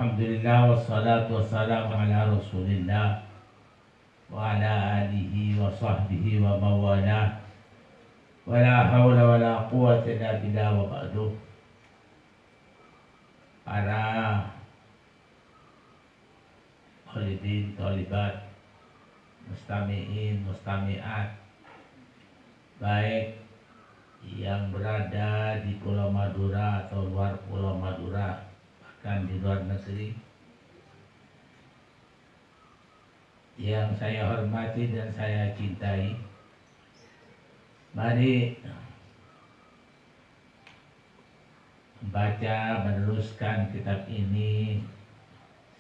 Alhamdulillah wassalatu wassalamu ala Rasulillah wa ala alihi wa sahbihi wa mawalah. Wala hawla wala quwwata illa billah wa ba'du. Para khalidin, thalibat, mustami'in, mustami'at, baik yang berada di Pulau Madura atau luar Pulau Madura, bahkan di luar negeri, yang saya hormati dan saya cintai, mari membaca, meneruskan kitab ini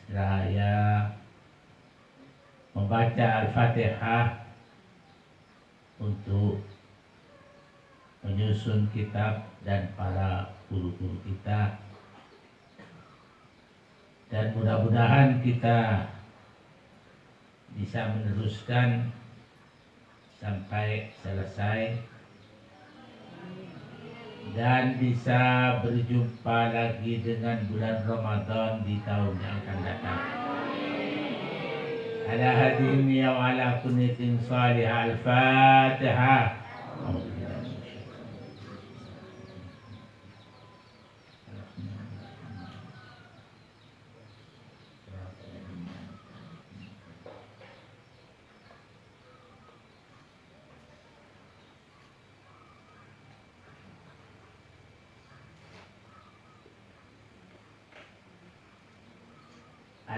seraya membaca Al-Fatihah untuk menyusun kitab dan para guru-guru kita, dan mudah-mudahan kita bisa meneruskan sampai selesai dan bisa berjumpa lagi dengan bulan Ramadan di tahun yang akan datang. Ala hadihim ya wa ala kunnitin salihah. Al-Fatihah.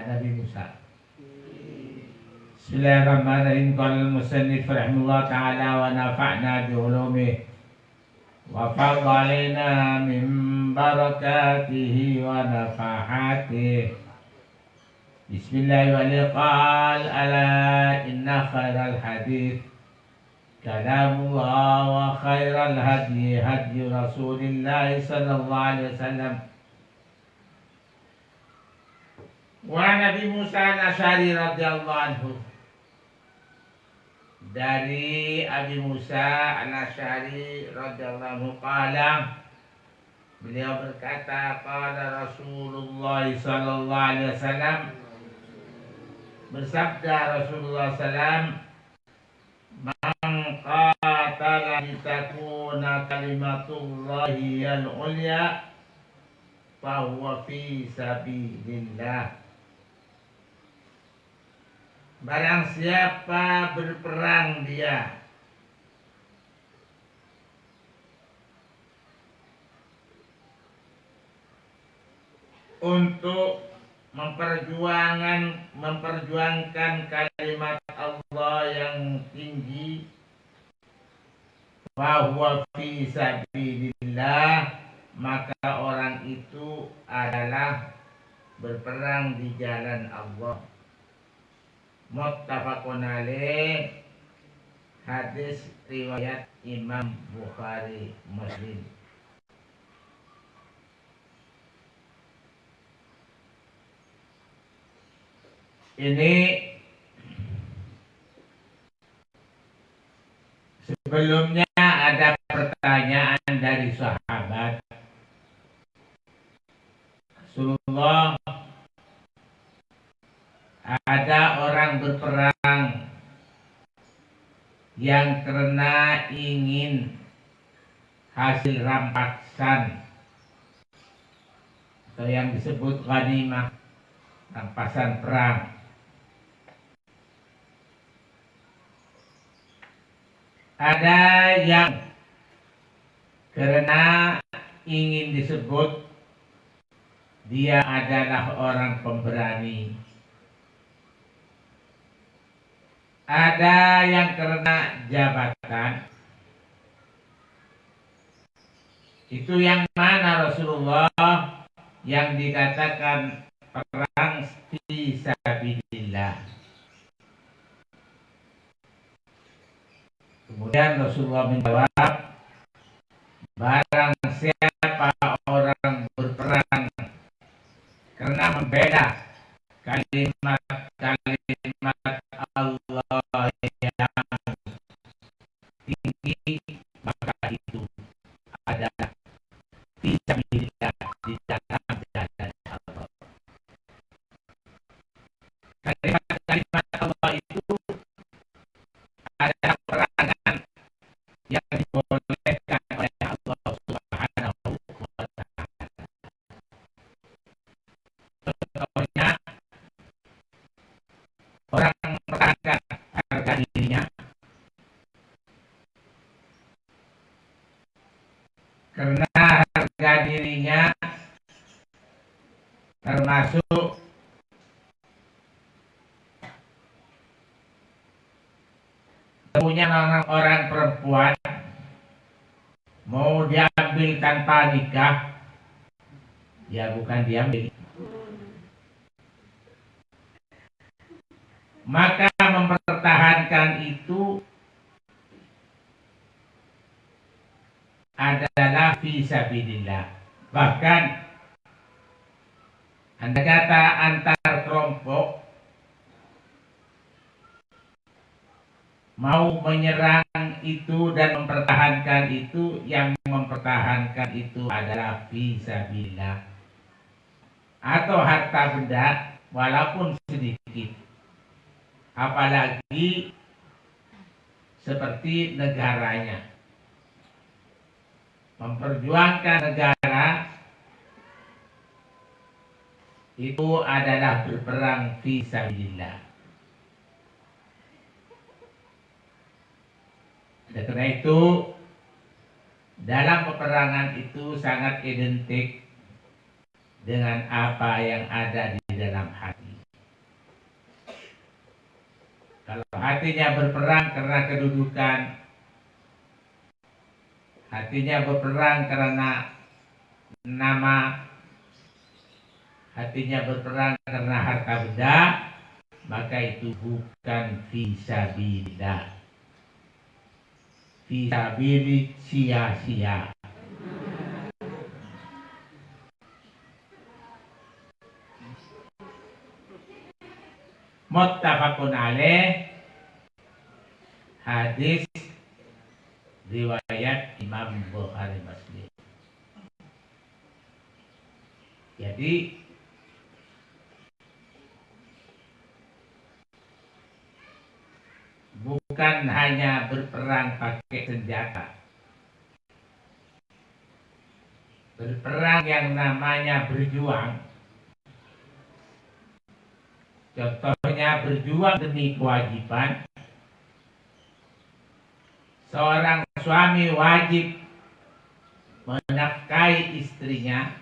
Nabi Musa. Bismillahirrahmanirrahim. Qala al-musannif rahimahullah ta'ala wa nafa'na bi ulumihi wa fadda alaina min barakatihi wa nafahatihi. Bismillahirrahmanirrahim. Qala ala inna khairal hadith kalamullah wa khairal hadi hadi Rasulillah sallallahu alaihi wasallam. Wa Nabi Musa al-Asy'ari radhiyallahu anhu, dari Abi Musa al-Asy'ari radhiyallahu anhu qala, beliau berkata, qala Rasulullah sallallahu alaihi wasallam, bersabda Rasulullah sallam, man qatala litakuna kalimatullahi al-ulya fa huwa fi sabilillah. Barang siapa berperang dia untuk memperjuangkan kalimat Allah yang tinggi, bahwa fi sabilillah, maka orang itu adalah berperang di jalan Allah. Muttafaqun alaih. Hadis riwayat Imam Bukhari Muslim. Ini sebelumnya ada pertanyaan dari sahabat Rasulullah. Ada orang berperang yang karena ingin hasil rampasan atau yang disebut ghanimah, rampasan perang. Ada yang karena ingin disebut dia adalah orang pemberani. Ada yang karena jabatan. Itu yang mana Rasulullah yang dikatakan perang fi sabilillah? Kemudian Rasulullah menjawab, barang siapa orang berperang karena membela kalimat-kalimat Allah yang tinggi, maka itu adalah fisabilillah, di dalam jalan Allah. Kalimat Allah itu adalah perangan yang dibolehkan oleh Allah Subhanahu wa Ta'ala. Contohnya, orang mempertahankan harga dirinya karena harga dirinya termasuk punya orang perempuan mau diambil tanpa nikah, ya bukan diambil. Maka mempertahankan itu adalah fisabilillah. Bahkan Anda kata antar kelompok mau menyerang itu dan mempertahankan itu, yang mempertahankan itu adalah fisabilillah atau harta benda walaupun sedikit, apalagi seperti negaranya. Memperjuangkan negara itu adalah berperang fisabilillah. Karena itu dalam peperangan itu sangat identik dengan apa yang ada di dalam hati. Kalau hatinya berperang karena kedudukan, hatinya berperang karena nama, hatinya berperang karena harta benda, maka itu bukan fisabilillah. Fisabilillah sia-sia. Muttafaqun alaih, hadis riwayat Imam Bukhari Muslim. Jadi bukan hanya berperang pakai senjata. Berperang yang namanya berjuang. Contohnya berjuang demi kewajiban. Seorang suami wajib menafkahi istrinya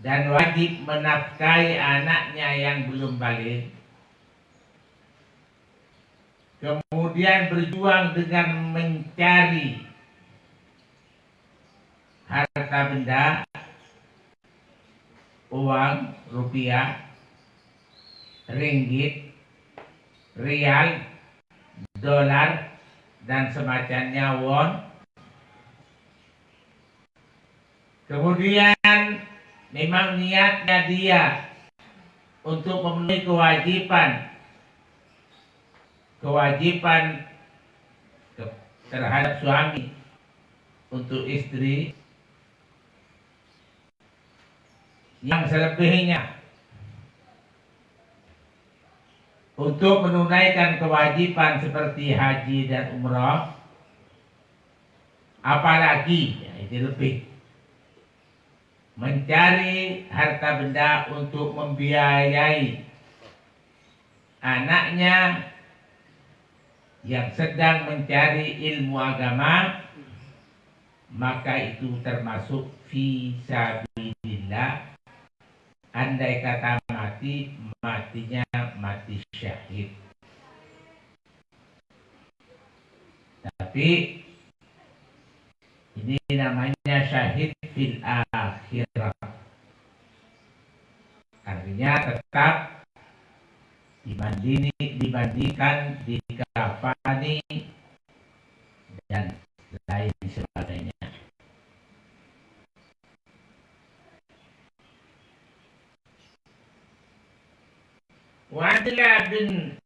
dan wajib menafkahi anaknya yang belum balik. Kemudian berjuang dengan mencari harta benda, uang, rupiah, ringgit, rial, dolar, dan semacamnya, won. Kemudian memang niatnya dia untuk memenuhi kewajiban terhadap suami untuk istri. Yang selebihnya untuk menunaikan kewajiban seperti haji dan umrah, apalagi ya, itu lebih mencari harta benda untuk membiayai anaknya yang sedang mencari ilmu agama, maka itu termasuk fisabilillah. Andai kata mati, matinya mati syahid. Tapi ini namanya syahid fil akhirah. Artinya tetap dibandingkan dikafani dan lain sebagainya. Wa Abdullah bin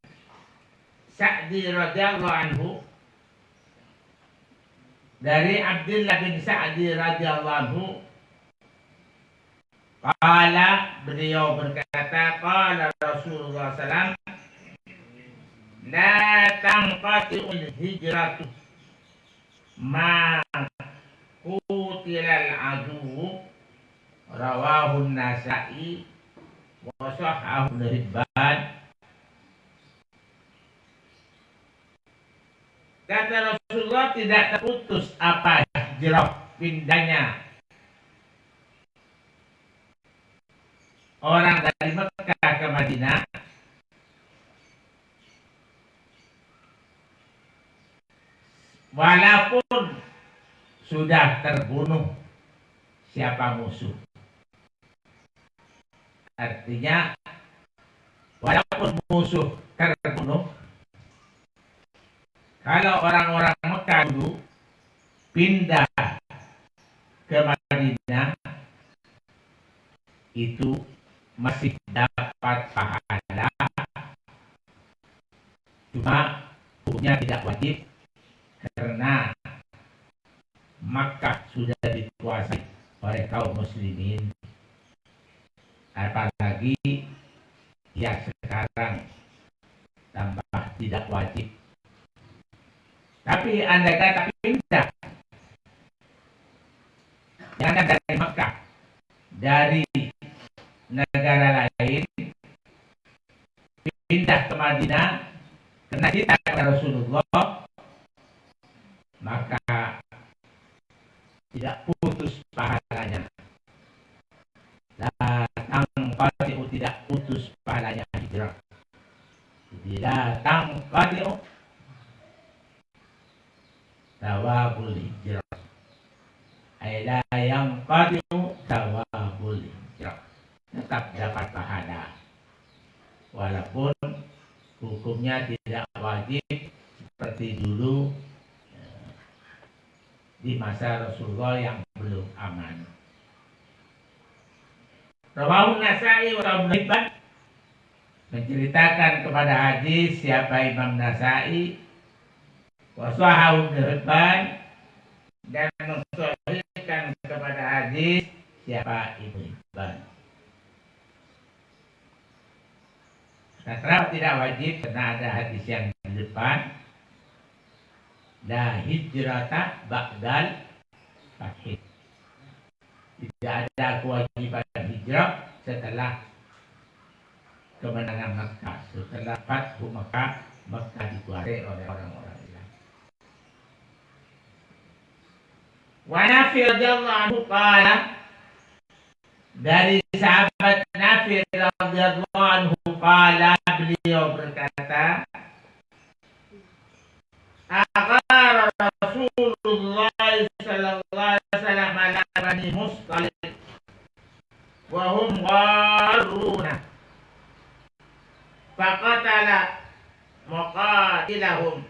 Sa'di radhiyallahu anhu, dari Abdullah bin Sa'di radhiyallahu anhu, Qala, beliau berkata, qala Rasulullah SAW, la tanqati'ul hijratu ma qutilal aduwu, rawahun Nasa'i wa sahhahu Ibnu Hibban. Kata Rasulullah, tidak terputus apa hijrah, pindahnya orang dari Mekah ke Madinah walaupun sudah terbunuh siapa musuh. Artinya walaupun musuh terbunuh, kalau orang-orang Mekah dulu pindah ke Madinah itu masih dapat pahala, cuma hukumnya tidak wajib karena Makkah sudah dikuasai oleh kaum muslimin. Apalagi ya sekarang tambah tidak wajib. Tapi andai kata pindah, jangan dari Makkah, dari negara lain pindah ke Madinah karena kita kata Rasulullah, maka tidak putus pahalanya. Datang qati'u, tidak putus pahalanya hijrah. Datang qati'u tawabul hijrah. Aila yang qati'u tawabul hijrah. Tetap dapat pahala walaupun hukumnya tidak wajib seperti dulu di masa Rasulullah yang belum aman. Rawahun Nasa'i wa Ibnu Hibban, menceritakan kepada hadis siapa Imam Nasa'i, wa sahhahu Ibnu Hibban, dan mensahihkan kepada hadis siapa Ibnu Hibban. Nah, tidak wajib karena ada hadis yang di depan, la hijrata ba'dal fath. Tidak ada kewajiban hijrah setelah kemenangan Makkah. Setelah Fathu Makkah, Makkah dikuasai oleh orang-orang Islam. Wa Nafi radhiyallahu anhu qala, dari sahabat Nafi radhiyallahu anhu qala, beliau berkata, aqara Rasulullah sallallahu alaihi wasallam ala Bani Mustalik wa hum gharuna faqatala muqatilahum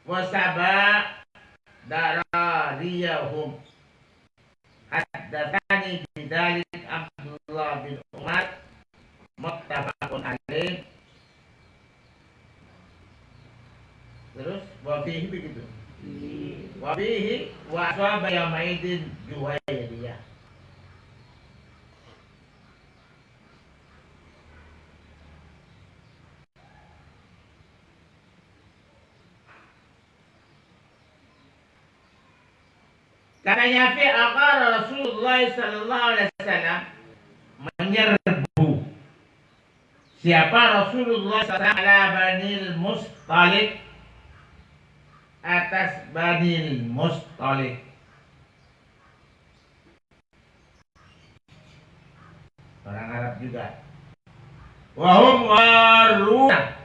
wa saba darariyahum. Haddatsani bidzalik Abdullah bin Umar, muttafaqun alaih. Terus wabihi begitu. Wabihi wa aswaba yaumaidin Juwairiyah. Katanya fi aqara Rasulullah sallallahu alaihi wasallam, menyerbu siapa Rasulullah sallallahu alaihi wasallam ala Banil Mustalik, atas Banil Mustalik. Orang Arab juga. Wahum waruna,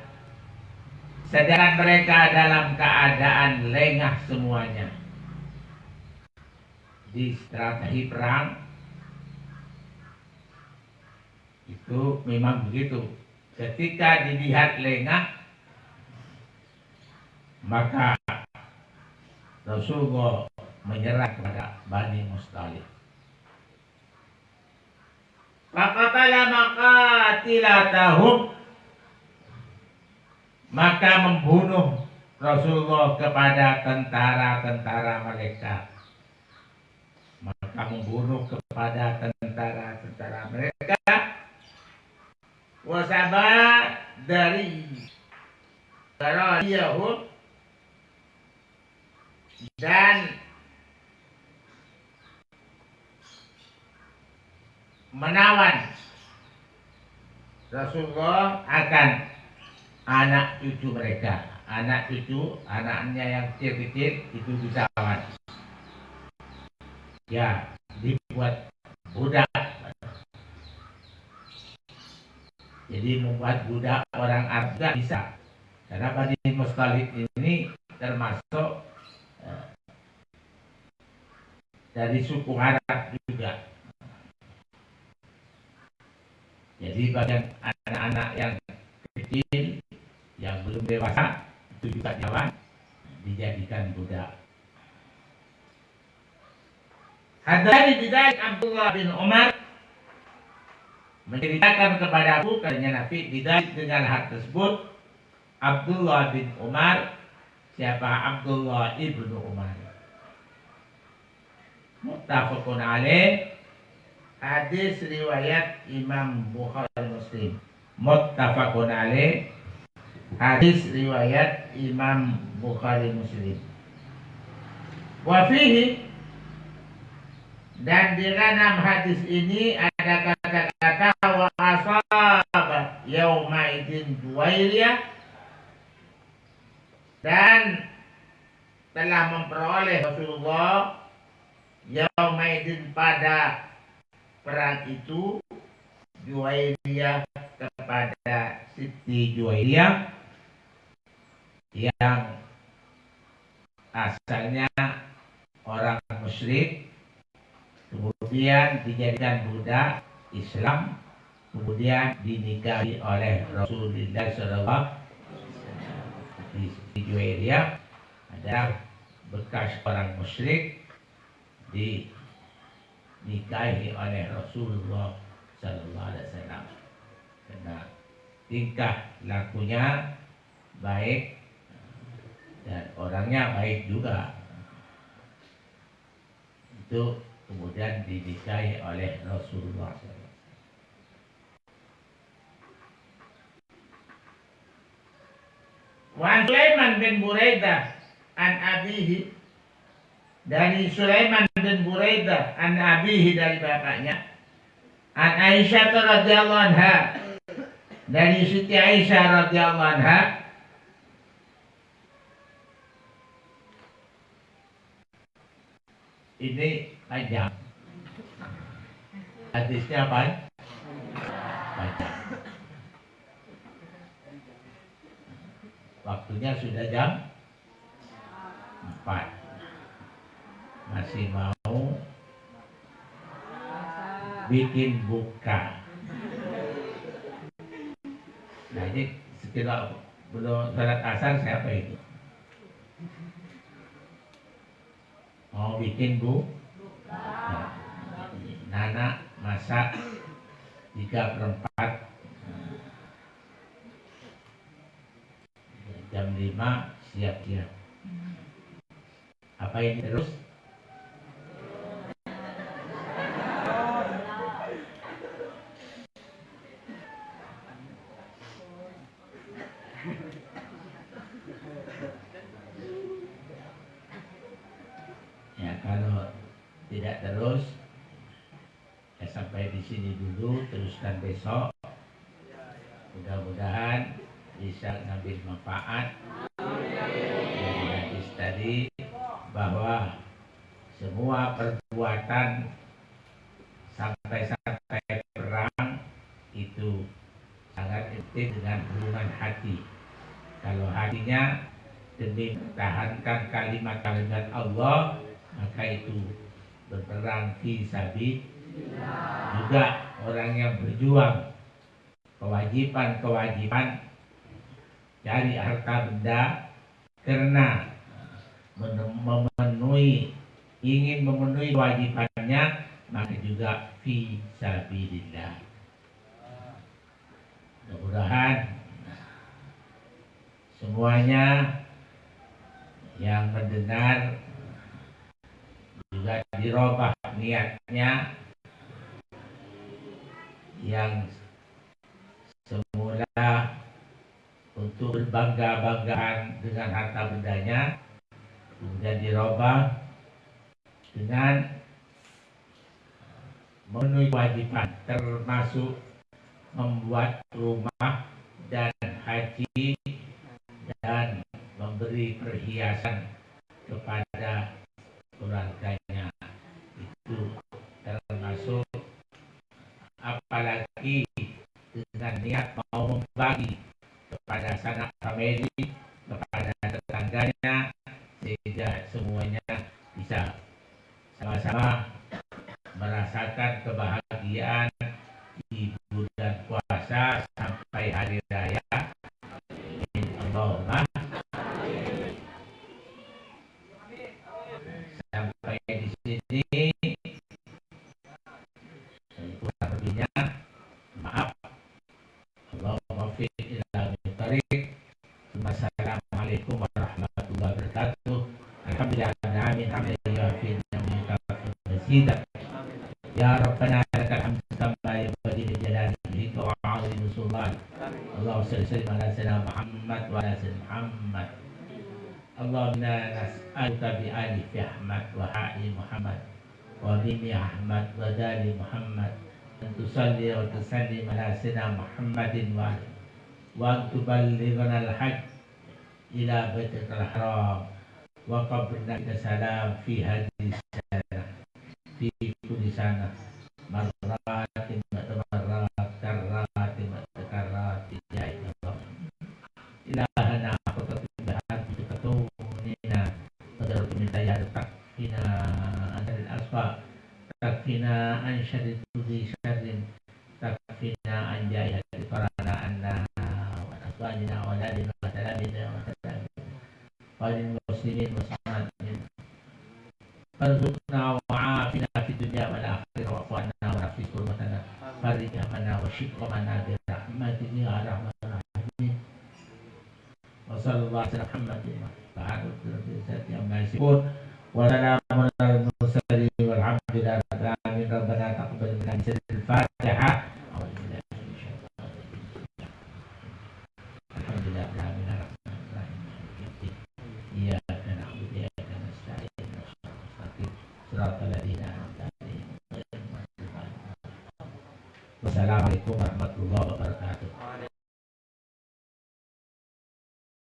sedangkan mereka dalam keadaan lengah semuanya. Di strategi perang itu memang begitu. Ketika dilihat lengah, maka Rasulullah menyerah kepada Bani Mustalik. Faqatala maqatilatahum, maka membunuh Rasulullah kepada tentara-tentara mereka. Maka membunuh kepada tentara menawan Rasulullah akan anak cucu mereka. Anak cucu, anaknya yang kecil-kecil itu ditawan. Ya, dibuat budak. Jadi membuat budak orang Arab tidak bisa. Karena Bani Mustalik ini termasuk dari suku Arab juga. Jadi bagian anak-anak yang kecil yang belum dewasa itu juga jawan dijadikan budak. Hadari bidai Abdullah bin Umar menceritakan kepadaku, katanya Nabi, bidai dengan hal tersebut Abdullah bin Umar. Siapa Abdullah ibnu Umar? Muttafaqun alaih. Hadis riwayat Imam Bukhari Muslim. Muttafaqun alaih. Hadis riwayat Imam Bukhari Muslim. Wa fihi, dan di dalam hadis ini ada kata-kata wa asaba yauma idzin Juwairiyah, dan telah memperoleh Rasulullah yauma idzin pada perang itu Juwairiyah kepada Siti Juwairiyah yang asalnya orang musyrik, kemudian dijadikan budak Islam, kemudian dinikahi oleh Rasulullah SAW. Siti Juwairiyah adalah bekas orang musyrik dinikahi oleh Rasulullah SAW karena tingkah lakunya baik dan orangnya baik juga. Itu kemudian dinikahi oleh Rasulullah SAW. Wa Sulaiman bin Buraidah an abihi, dari Sulaiman bin Buraidah an abihi, dari bapaknya, an Aisyah radhiyallahu anha, dari Siti Aisyah radhiyallahu anha, ini panjang. Hadisnya panjang. Waktunya sudah jam 4. Masih mau bikin buka. Nah ini sekitar belum salat asar siapa itu? Mau bikin buka. Nana masak 3/4. Jam 5 siap-siap. Apa ini terus? Ya kalau tidak terus, ya sampai di sini dulu, teruskan besok. Mudah-mudahan bisa ngambil manfaat dari hadis tadi, bahwa semua perbuatan sampai perang itu sangat intim dengan hubungan hati. Kalau hatinya demi mempertahankan kalimat-kalimat Allah, maka itu berperang fi sabilillah. Juga orang yang berjuang kewajiban cari harta benda karena ingin memenuhi kewajibannya, maka juga fi sabilillah. Mudah-mudahan semuanya yang mendengar juga dirubah niatnya, yang semula untuk berbangga-banggaan dengan harta bendanya, kemudian dirubah dengan memenuhi kewajiban termasuk membuat rumah dan haji dan memberi perhiasan kepada keluarganya, itu termasuk, apalagi dengan niat mau membagi kepada sanak famili, kepada tetangganya, sehingga semuanya bisa sama-sama merasakan kebahagiaan di bulan puasa sampai hari raya. Allahumma. Sampai di sini kurang lebihnya maaf. Allahumma fi ila tariq. Wassalamualaikum warahmatullahi wabarakatuh. Alhamdulillah amin alhamdulillah fi namika ya rabbana lakal hamdu kama yanbaghi li jalali wajhika wa 'azimi sultanik. Allahumma salli ala sayyidina Muhammad wa ala sayyidina Muhammad. Allahumma nas'aluka bi alif Ahmad wa ha'i Muhammad wa mimi Ahmad wa dali Muhammad an tusalli wa tusallim ala sayyidina Muhammadin wa tuballighana al-hajj ila baitikal haram wa qabrina salam fi hadhihi sana fi kulli sana marratin marrat karratin karratin ya Allah ilahana qatatina bikatunina qadar minta ya takfina anil asfa takfina an syarri kulli syarrin takfina an jahil qarana anna wa aswajina wa ladina wa talamina wa talamina wa lil muslimin wa samatin farzuqna wa afina fid dunya wal akhirah wa qana wa fi qurbatana farijana wa shiqana bi rahmatika ya arhamar rahimin wa sallallahu ala Muhammadin wa ala alihi wa sahbihi wa salamun alal mursalin walhamdulillahi rabbil alamin. Rabbana taqabbal minna al-Fatihah. Wassalamualaikum warahmatullahi wabarakatuh.